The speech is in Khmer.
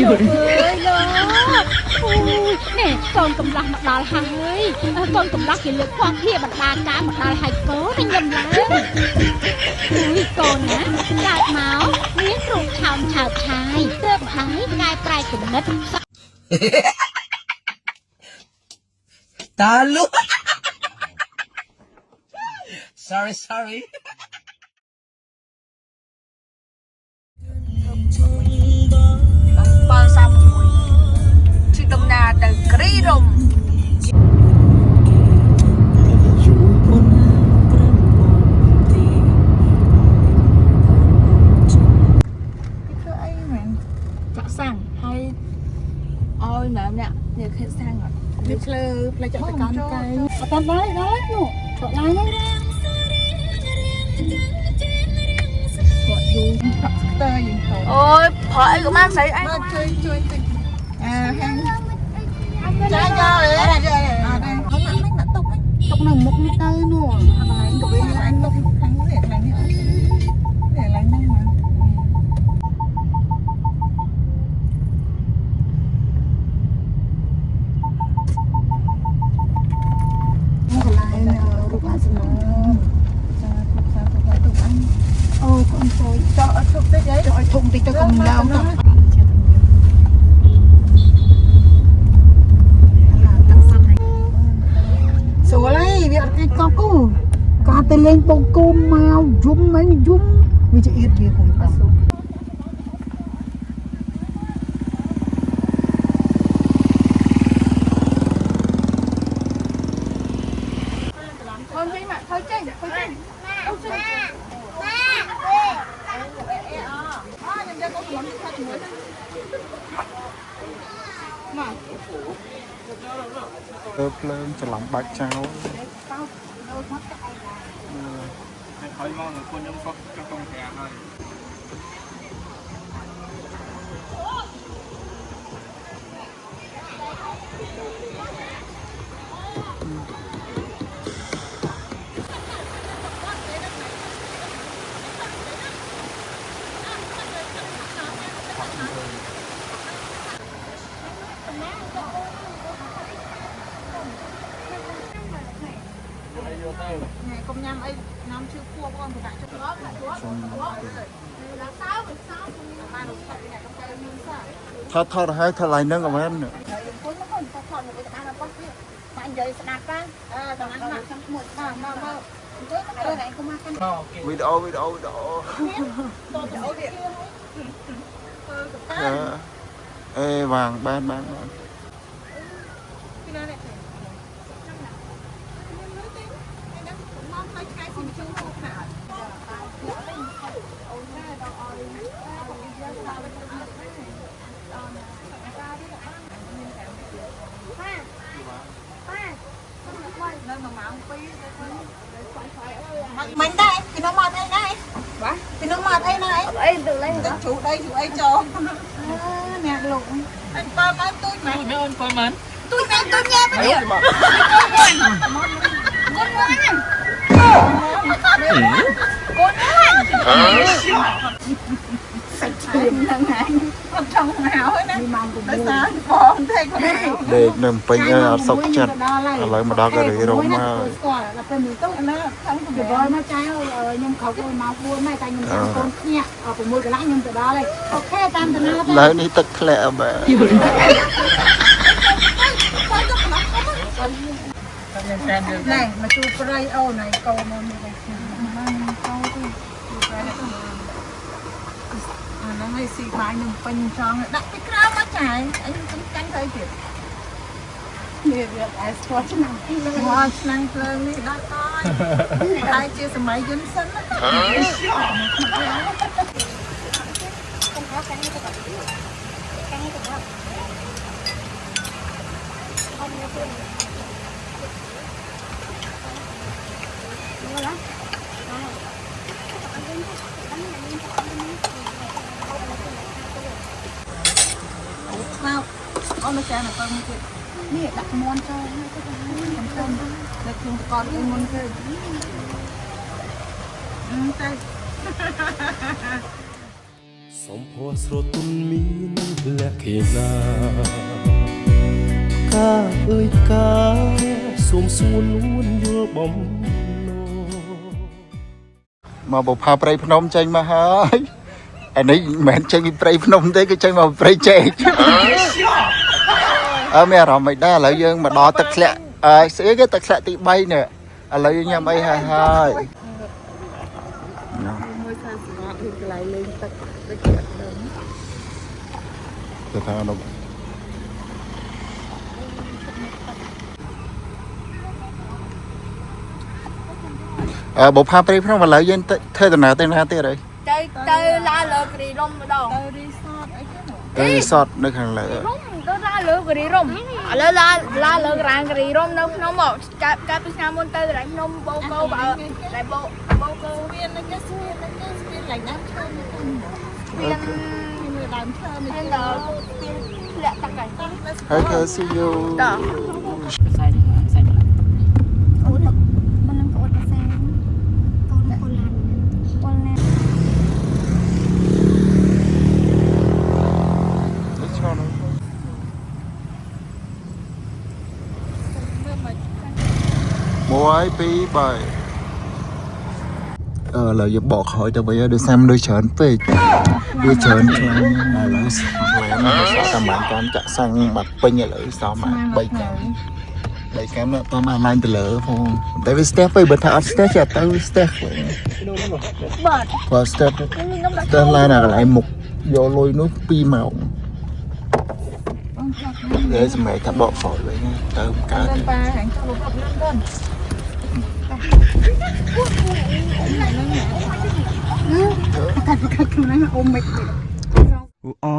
ơi lỡ nè con cầm lắc mặt đào hay con cầm lắc thì lực khoan kia mặt đà cá mặt đào hay cố nên nhầm lắm ui con á gạt máu miếng rụt thòng chào chai tớp hái gai prai cùng nít ta luôn sorry ប៉សាមួយជិះដំណើរទៅគ្រីរំធ្វើអីមែនចាក់សាំងហើយអោយម្នាក់នេះឃើញសាំងអត់វាឆ្លើផ្លេចចាក់ទៅកាន់កែអត់ដល់នោះចូលឡើងហ្នឹងគាត់យូរប្រាក់ស្ទើរយើងទៅអូយប្រអីក៏បានស្អីអញជួយតិចហាងចាយកអើអត់ទេអត់ដាក់ទុកនៅមុខនេះទៅនោះអត់ហើយទៅវិញអញទុកខាងនេះខាងនេះអត់ទេឡើងហ្នឹងមកមកឡាយរូបអាសនចាទុកសាទុកអញអូកូនចូលចោលអត់ទុកតិចអីឲ្យធំតិចទៅកុំឡើងទៅสวยเลยវាអត់គេកប់គូការទៅលេងបង្គោលមកយំមិនយំវាจะអៀតវាគួយបាទคนវិញមកធ្វើចេញអូចេញម៉ាអូខ្ញុំយកកូនខ្លួនខាត់ជាមួយមក ភ្លើងច្រឡំបាច់ចោល ហើយមកនឹងខ្ញុំក៏ចង់កែហើយ កុំញ៉ាំអីញ៉ាំឈឺពោះបងប្រដាក់ចុះដល់ដាក់ចូលដល់សោមិនសោបានរត់ទៅអ្នកកំទៅនឹងសោ ថតឲ្យថតឡើងនឹងអមែន គុណមកថតមកទៅតាមរបស់នេះបាញ់និយាយស្ដាប់ប៉ាដល់ណាមកខ្ញុំមួយមកទៅណែកុំមកកាន់ វីដេអូតទៅអូទៀតអេវ៉ាងបាន ពីណានេះមកឲ្យឆ្កែស៊ីជូរមកខាអូនណាដល់អរយកស្ដាប់ទៅអត់ទេនៅម៉ោង2មិនដែរពីនោះមកអីដែរបាទពីនោះមកអីណាអីទៅលេងទៅជ្រូដីជ្រូអីចូលអ្នកលោកអញបើមកទូចមែនអូនបើមិនទូចមែនទូចញ៉ែមិនគុណសាច់ឈាមហ្នឹងហើយអត់ចង់ហៅណាដោយសារបងទេគាត់ដេកនៅពេញអត់សុខចិត្តឥឡូវមកដល់ក៏រីរំហើយ ស្គាល់ដល់ពេលមើលទៅណាខាងទៅបយមកចៅខ្ញុំខោកមក4ម៉ែតែខ្ញុំចាំកូនគ្នា6កន្លះខ្ញុំទៅដល់ហើយអូខេតាមដំណើរទៅ ឡើយនេះទឹកធ្លាក់បាទ ណែមកជួបប្រៃអូនហើយកូនមកនេះបានកូនទៅអាហ្នឹងឲ្យស៊ីបាយនឹងពេញចង់ដាក់ពីក្រៅមកចាយអញខ្ញុំចាញ់ទៅទៀតនេះវាអែស្គាល់ឆ្នាំមកឆ្នាំភ្លើងនេះដល់តយហើយជាសម័យយន្តសិនណាអូនចានទៅមកទៀតនេះដាក់មន់ចូលខ្ញុំទៅតែខ្ញុំកត់ឲ្យមុនទៅតែ សំភ័រស្រទន់មានលក្ខណៈកាអើយកាសូមសួននួនយល់បំណង មកបុផាព្រៃភ្នំចេញមកហើយអានេះមិនមែនចេញពីព្រៃភ្នំទេគឺចេញមកព្រៃចេកមានអារម្មណ៍មិនដែរឥឡូវយើងមកដល់ទឹកធ្លាក់ស្អីគេទឹកធ្លាក់ទី3នេះឥឡូវយើងញ៉ាំអីហើយ មួយខាងសម្រាប់កន្លែងលេងទឹកដូចជាអត់ដឹង ទៅថានោះបុផាព្រៃភ្នំឥឡូវយើងធ្វើដំណើរទៅណាទៀតហើយ ទៅឡាលើគ្រីរំម្ដងទៅរីសតអីគេនោះ ទៅរីសតនៅខាងលើ ទៅឡាលើគ្រីរំឥឡូវឡាលើរាងគ្រីរំនៅភ្នំមកកាប់ពីឆ្នាំមុនទៅរាងភ្នំបូកោបើតែបូកោ ស្ពានហ្នឹងគេស្ពានឡើងដើមឈើនេះទៅមានដើមឈើនេះ មានដល់ស្ពានធ្លាក់ទឹកហើយ ហើយគឺ see you តោះ ខ្សែនេះខ្សែនេះ អូនមិននឹងអូនកាសាកូនពលឡានពលឡាន ឆ្លងនោះ1 2 3ឥឡូវយើងបកក្រោយទៅវិញហើយដោយសារមនុស្សច្រើនពេកវាច្រើនខ្លាំងឥឡូវស្មានតាមបានតាមចាក់សាំងបាត់ពេញឥឡូវសម3កាំតមកឡើងទៅលើផងតែវាស្ទះពេកបើថាអត់ស្ទះចេះទៅស្ទះ បាទ បើស្ទះ ខ្ញុំដាក់ ស្ទះឡើងដល់កន្លែងមុខយកលុយនោះ2ម៉ោងហើយសម្រាប់ថាបកក្រោយវិញទៅកើត ប៉ាហាងចូលពុកលឿនទៅ កាត់ខ្លួនហ្នឹងអ៊ំមិន អូ